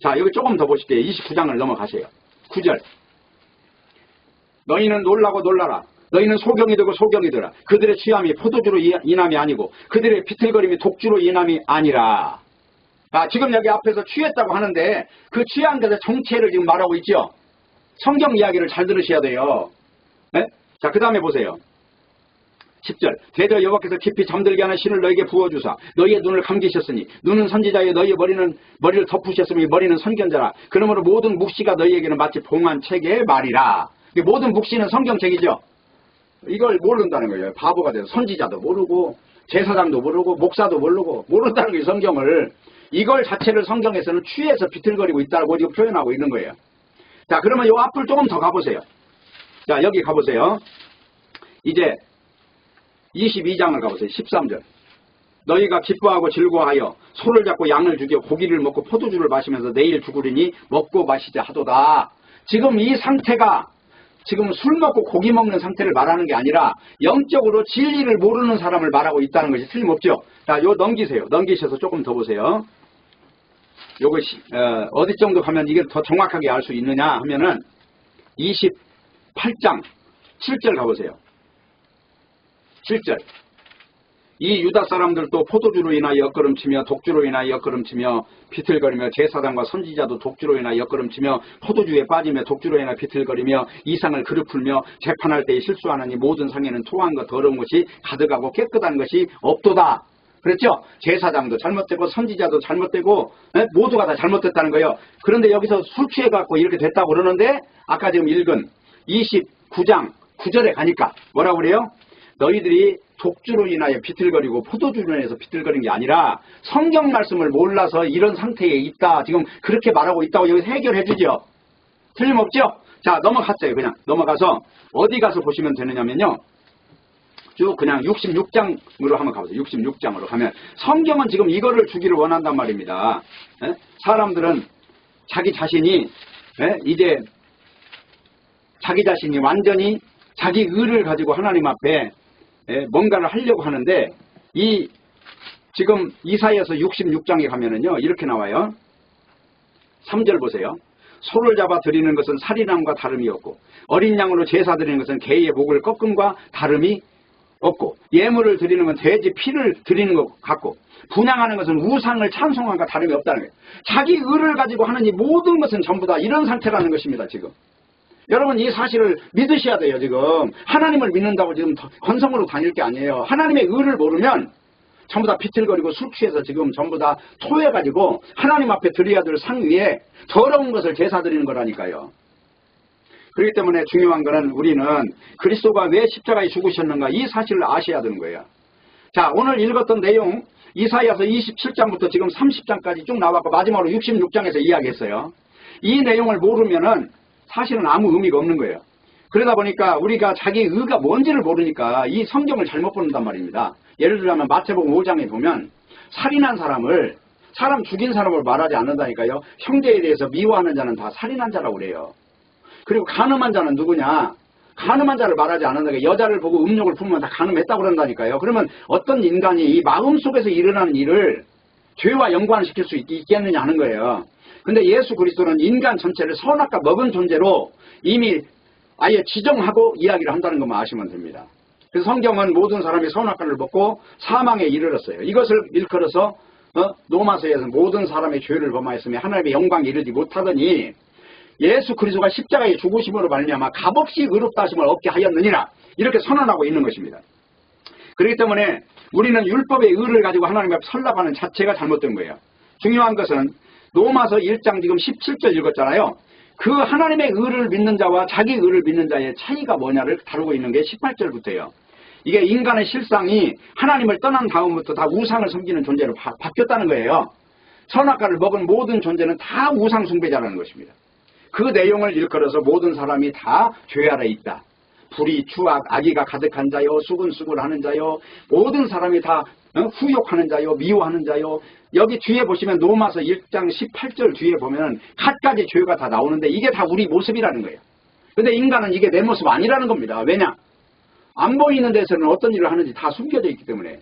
자 여기 조금 더 보실게요. 29장을 넘어가세요. 9절. 너희는 놀라고 놀라라. 너희는 소경이 되고 소경이 되라. 그들의 취함이 포도주로 인함이 아니고 그들의 비틀거림이 독주로 인함이 아니라. 지금 여기 앞에서 취했다고 하는데 그 취한 것의 정체를 지금 말하고 있죠. 성경 이야기를 잘 들으셔야 돼요. 네? 자, 그 다음에 보세요. 10절. 대저 여호와께서 깊이 잠들게 하는 신을 너에게 부어주사 너희의 눈을 감기셨으니 눈은 선지자여 너희의 머리를 덮으셨으니 머리는 선견자라. 그러므로 모든 묵시가 너희에게는 마치 봉한 책의 말이라. 모든 묵시는 성경책이죠. 이걸 모른다는 거예요. 바보가 돼서 선지자도 모르고 제사장도 모르고 목사도 모른다는 거예요. 성경을. 이걸 자체를 성경에서는 취해서 비틀거리고 있다고 지금 표현하고 있는 거예요. 자, 그러면 이 앞을 조금 더 가보세요. 자, 여기 가보세요. 이제 22장을 가보세요. 13절. 너희가 기뻐하고 즐거워하여 소를 잡고 양을 죽여 고기를 먹고 포도주를 마시면서 내일 죽으리니 먹고 마시자 하도다. 지금 이 상태가 지금 술 먹고 고기 먹는 상태를 말하는 게 아니라 영적으로 진리를 모르는 사람을 말하고 있다는 것이 틀림없죠. 자, 요 넘기세요. 넘기셔서 조금 더 보세요. 요거 어디 정도 가면 이게 더 정확하게 알 수 있느냐 하면은 28장 7절 가보세요. 7절. 이 유다 사람들도 포도주로 인하여 엿걸음치며 독주로 인하여 엿걸음치며 비틀거리며 제사장과 선지자도 독주로 인하여 엿걸음치며 포도주에 빠지며 독주로 인하여 비틀거리며 이상을 그릇 풀며 재판할 때에 실수하느니 모든 상에는 토한 것 더러운 것이 가득하고 깨끗한 것이 없도다. 그랬죠? 제사장도 잘못되고 선지자도 잘못되고 모두가 다 잘못됐다는 거예요. 그런데 여기서 술 취해갖고 이렇게 됐다고 그러는데 아까 지금 읽은 29장 9절에 가니까 뭐라고 그래요? 너희들이 독주로 인하여 비틀거리고 포도주로 인해서 비틀거린 게 아니라 성경 말씀을 몰라서 이런 상태에 있다. 지금 그렇게 말하고 있다고 여기서 해결해 주죠. 틀림없죠? 자, 넘어갔어요. 그냥 넘어가서 어디 가서 보시면 되느냐면요. 쭉 그냥 66장으로 한번 가보세요. 66장으로 가면 성경은 지금 이거를 주기를 원한단 말입니다. 사람들은 자기 자신이 이제 자기 자신이 완전히 자기 의를 가지고 하나님 앞에 뭔가를 하려고 하는데 이 지금 이사야서 66장에 가면은요 이렇게 나와요. 3절 보세요. 소를 잡아 드리는 것은 살인함과 다름이 없고 어린 양으로 제사 드리는 것은 개의 목을 꺾음과 다름이 없고 예물을 드리는 건 돼지 피를 드리는 것 같고 분향하는 것은 우상을 찬송함과 다름이 없다는 거예요. 자기 의를 가지고 하는 이 모든 것은 전부 다 이런 상태라는 것입니다. 지금 여러분 이 사실을 믿으셔야 돼요. 지금 하나님을 믿는다고 지금 건성으로 다닐 게 아니에요. 하나님의 의를 모르면 전부 다 비틀거리고 술 취해서 지금 전부 다 토해가지고 하나님 앞에 드려야 될 상 위에 더러운 것을 제사 드리는 거라니까요. 그렇기 때문에 중요한 거는 우리는 그리스도가 왜 십자가에 죽으셨는가 이 사실을 아셔야 되는 거예요. 자, 오늘 읽었던 내용 이사야서 27장부터 지금 30장까지 쭉 나왔고 마지막으로 66장에서 이야기했어요. 이 내용을 모르면은 사실은 아무 의미가 없는 거예요. 그러다 보니까 우리가 자기 의가 뭔지를 모르니까 이 성경을 잘못 보는단 말입니다. 예를 들자면 마태복음 5장에 보면 살인한 사람을 사람 죽인 사람을 말하지 않는다니까요. 형제에 대해서 미워하는 자는 다 살인한 자라고 그래요. 그리고 간음한 자는 누구냐? 간음한 자를 말하지 않는다니까. 여자를 보고 음욕을 품으면 다 간음했다고 그런다니까요. 그러면 어떤 인간이 이 마음속에서 일어나는 일을 죄와 연관시킬 수 있겠느냐 하는 거예요. 근데 예수 그리스도는 인간 전체를 선악과 먹은 존재로 이미 아예 지정하고 이야기를 한다는 것만 아시면 됩니다. 그래서 성경은 모든 사람이 선악과를 먹고 사망에 이르렀어요. 이것을 일컬어서 로마서에서 모든 사람의 죄를 범하였으며 하나님의 영광에 이르지 못하더니 예수 그리스도가 십자가에 죽으심으로 말미암아 값없이 의롭다 하심을 얻게 하였느니라 이렇게 선언하고 있는 것입니다. 그렇기 때문에 우리는 율법의 의를 가지고 하나님 앞에 설립하는 자체가 잘못된 거예요. 중요한 것은 로마서 1장 지금 17절 읽었잖아요. 그 하나님의 의를 믿는 자와 자기 의를 믿는 자의 차이가 뭐냐를 다루고 있는 게 18절부터예요. 이게 인간의 실상이 하나님을 떠난 다음부터 다 우상을 섬기는 존재로 바뀌었다는 거예요. 선악과를 먹은 모든 존재는 다 우상 숭배자라는 것입니다. 그 내용을 일컬어서 모든 사람이 다 죄 아래 있다. 불의, 추악, 악의가 가득한 자요, 수근수근하는 자요, 모든 사람이 다 후욕하는 자요, 미워하는 자요. 여기 뒤에 보시면 로마서 1장 18절 뒤에 보면 갖가지 죄가 다 나오는데 이게 다 우리 모습이라는 거예요. 근데 인간은 이게 내 모습 아니라는 겁니다. 왜냐? 안 보이는 데서는 어떤 일을 하는지 다 숨겨져 있기 때문에.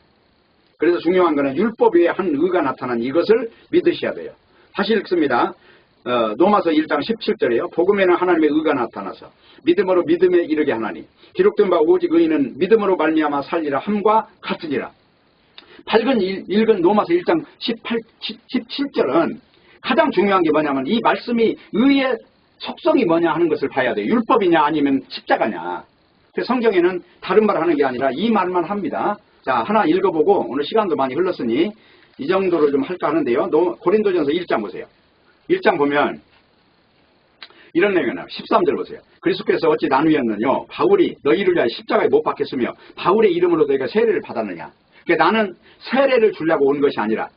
그래서 중요한 거는 율법 위에 한 의가 나타난 이것을 믿으셔야 돼요. 다시 읽습니다. 로마서 1장 17절이에요. 복음에는 하나님의 의가 나타나서 믿음으로 믿음에 이르게 하나니 기록된 바 오직 의인은 믿음으로 말미암아 살리라 함과 같으니라. 읽은 로마서 1장 17절은 가장 중요한 게 뭐냐면 이 말씀이 의의 속성이 뭐냐 하는 것을 봐야 돼요. 율법이냐 아니면 십자가냐. 성경에는 다른 말 하는 게 아니라 이 말만 합니다. 자, 하나 읽어보고 오늘 시간도 많이 흘렀으니 이 정도로 좀 할까 하는데요. 고린도전서 1장 보세요. 1장 보면 이런 내용이 나와요. 13절 보세요. 그리스도께서 어찌 나누었느냐. 바울이 너희를 위하여 십자가에 못 박혔으며 바울의 이름으로 너희가 세례를 받았느냐. 그러니까 나는 세례를 주려고 온 것이 아니라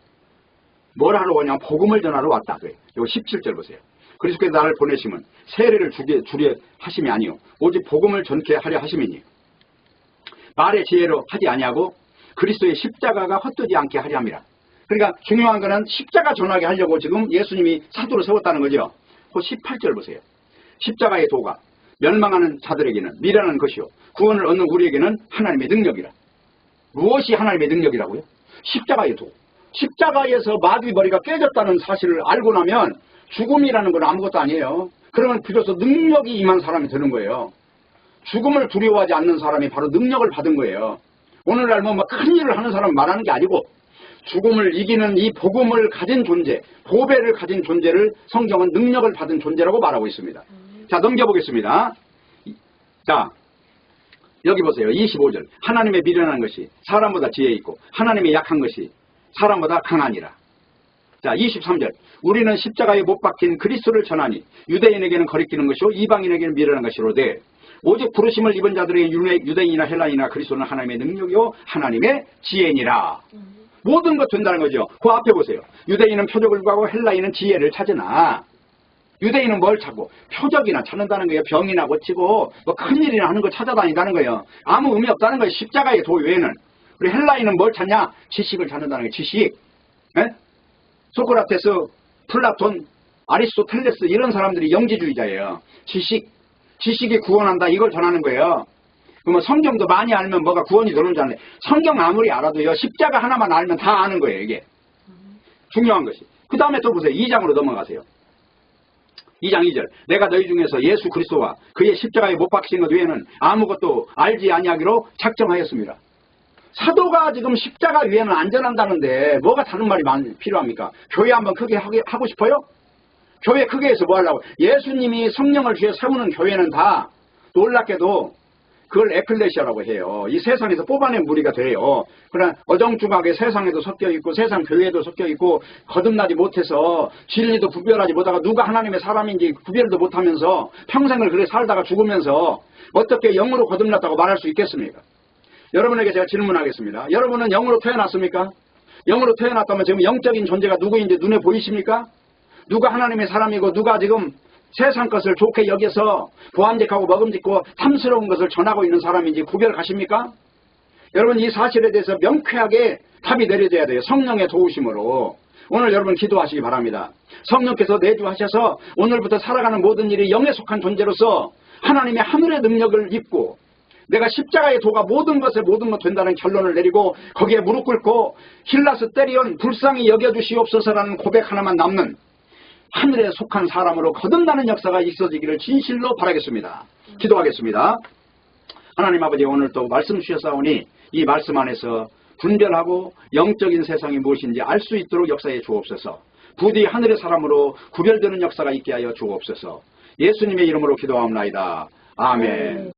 뭘 하러 오냐. 복음을 전하러 왔다. 그래요. 이거 17절 보세요. 그리스도께서 나를 보내시면 세례를 주려 하심이 아니요 오직 복음을 전케 하려 하심이니 말의 지혜로 하지 아니하고 그리스도의 십자가가 헛되지 않게 하려 함이라. 그러니까 중요한 거는 십자가 전하게 하려고 지금 예수님이 사도를 세웠다는 거죠. 그 18절 보세요. 십자가의 도가 멸망하는 자들에게는 미련한 것이요 구원을 얻는 우리에게는 하나님의 능력이라. 무엇이 하나님의 능력이라고요? 십자가의 도. 십자가에서 마귀머리가 깨졌다는 사실을 알고 나면 죽음이라는 건 아무것도 아니에요. 그러면 비로소 능력이 임한 사람이 되는 거예요. 죽음을 두려워하지 않는 사람이 바로 능력을 받은 거예요. 오늘날 뭐 큰 일을 하는 사람 말하는 게 아니고 죽음을 이기는 이 복음을 가진 존재, 보배를 가진 존재를 성경은 능력을 받은 존재라고 말하고 있습니다. 자, 넘겨보겠습니다. 자, 여기 보세요. 25절. 하나님의 미련한 것이 사람보다 지혜 있고 하나님의 약한 것이 사람보다 강하니라. 자, 23절. 우리는 십자가에 못 박힌 그리스도를 전하니 유대인에게는 거리끼는 것이요 이방인에게는 미련한 것이로되 오직 부르심을 입은 자들에게 유대인이나 헬라인이나 그리스도는 하나님의 능력이요 하나님의 지혜니라. 모든 것 된다는 거죠. 그 앞에 보세요. 유대인은 표적을 구하고 헬라인은 지혜를 찾으나 유대인은 뭘 찾고 표적이나 찾는다는 거예요. 병이나 고치고 뭐 큰일이나 하는 걸 찾아다닌다는 거예요. 아무 의미 없다는 거예요. 십자가의 도 외에는. 우리 헬라인은 뭘 찾냐? 지식을 찾는다는 거예요. 지식. 에? 소크라테스, 플라톤, 아리스토텔레스 이런 사람들이 영지주의자예요. 지식이 구원한다 이걸 전하는 거예요. 그러면 성경도 많이 알면 뭐가 구원이 되는 줄 아는데 성경 아무리 알아도요 십자가 하나만 알면 다 아는 거예요. 이게 중요한 것이. 그 다음에 또 보세요. 2장으로 넘어가세요. 2장 2절. 내가 너희 중에서 예수 그리스도와 그의 십자가에 못 박힌 것 외에는 아무것도 알지 아니하기로 작정하였습니다. 사도가 지금 십자가 위에는 안전한다는데 뭐가 다른 말이 필요합니까? 교회 한번 크게 하고 싶어요? 교회 크게 해서 뭐 하려고? 예수님이 성령을 주에 세우는 교회는 다 놀랍게도 그걸 에클레시아라고 해요. 이 세상에서 뽑아낸 무리가 돼요. 그러나 어정중하게 세상에도 섞여 있고 세상 교회에도 섞여 있고 거듭나지 못해서 진리도 구별하지 못하고 누가 하나님의 사람인지 구별도 못하면서 평생을 그렇게 살다가 죽으면서 어떻게 영으로 거듭났다고 말할 수 있겠습니까? 여러분에게 제가 질문하겠습니다. 여러분은 영으로 태어났습니까? 영으로 태어났다면 지금 영적인 존재가 누구인지 눈에 보이십니까? 누가 하나님의 사람이고 누가 지금 세상 것을 좋게 여겨서 보암직하고 먹음직고 탐스러운 것을 전하고 있는 사람인지 구별 가십니까? 여러분 이 사실에 대해서 명쾌하게 답이 내려져야 돼요. 성령의 도우심으로. 오늘 여러분 기도하시기 바랍니다. 성령께서 내주하셔서 오늘부터 살아가는 모든 일이 영에 속한 존재로서 하나님의 하늘의 능력을 입고 내가 십자가의 도가 모든 것에 모든 것 된다는 결론을 내리고 거기에 무릎 꿇고 힐라스 때리온 불쌍히 여겨주시옵소서라는 고백 하나만 남는 하늘에 속한 사람으로 거듭나는 역사가 있어지기를 진실로 바라겠습니다. 기도하겠습니다. 하나님 아버지 오늘 또 말씀 주셨사오니 이 말씀 안에서 분별하고 영적인 세상이 무엇인지 알 수 있도록 역사해 주옵소서. 부디 하늘의 사람으로 구별되는 역사가 있게 하여 주옵소서. 예수님의 이름으로 기도하옵나이다. 아멘.